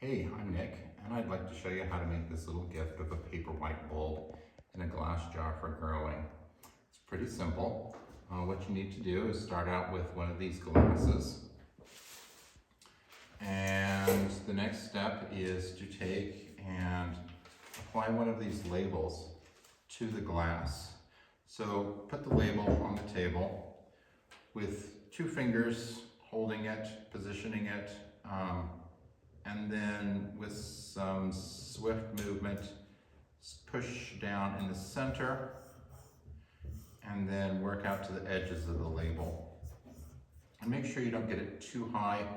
Hey, I'm Nick, and I'd like to show you how to make this little gift of a Paperwhite bulb in a glass jar for growing. It's pretty simple. What you need to do is start out with one of these glasses. And the next step is to take and apply one of these labels to the glass. So put the label on the table with two fingers holding it, positioning it, and then with some swift movement, push down in the center and then work out to the edges of the label. And make sure you don't get it too high,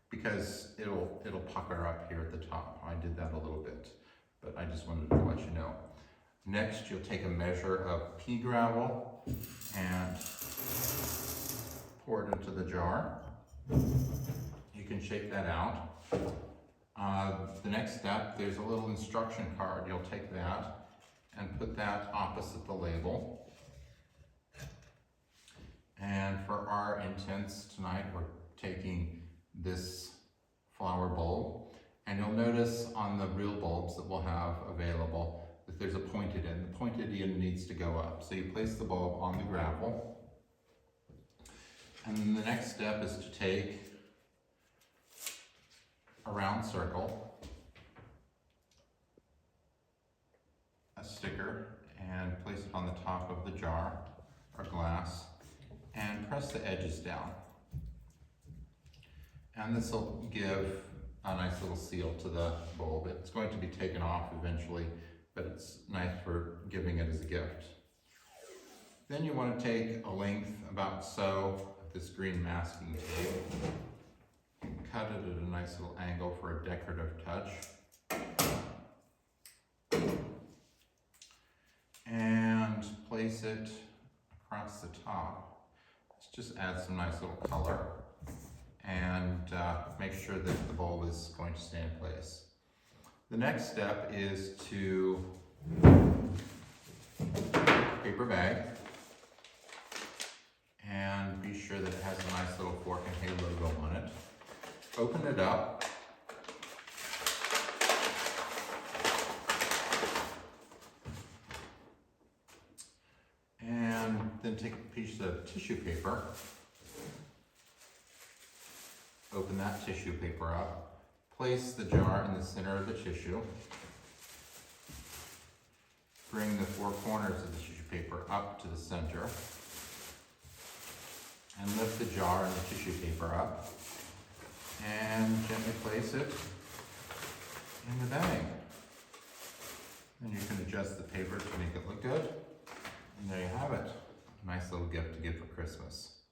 because it'll pucker up here at the top. I did that a little bit, but I just wanted to let you know. Next, you'll take a measure of pea gravel and pour it into the jar. You can shake that out. The next step, there's a little instruction card. You'll take that and put that opposite the label. And for our intents tonight, we're taking this flower bulb. And you'll notice on the real bulbs that we'll have available that there's a pointed end. The pointed end needs to go up. So you place the bulb on the gravel. And then the next step is to take a round circle, a sticker, and place it on the top of the jar or glass and press the edges down. And this will give a nice little seal to the bulb. It's going to be taken off eventually, but it's nice for giving it as a gift. Then you want to take a length about so of this green masking tape and cut it at a nice little angle for a decorative touch. And place it across the top. Let's just add some nice little color and make sure that the bulb is going to stay in place. The next step is to paper bag and be sure that it has a nice little Fork and Hay logo on it. Open it up. And then take a piece of tissue paper. Open that tissue paper up. Place the jar in the center of the tissue. Bring the four corners of the tissue paper up to the center. And lift the jar and the tissue paper up. And gently place it in the bag. Then you can adjust the paper to make it look good. And there you have it. A nice little gift to give for Christmas.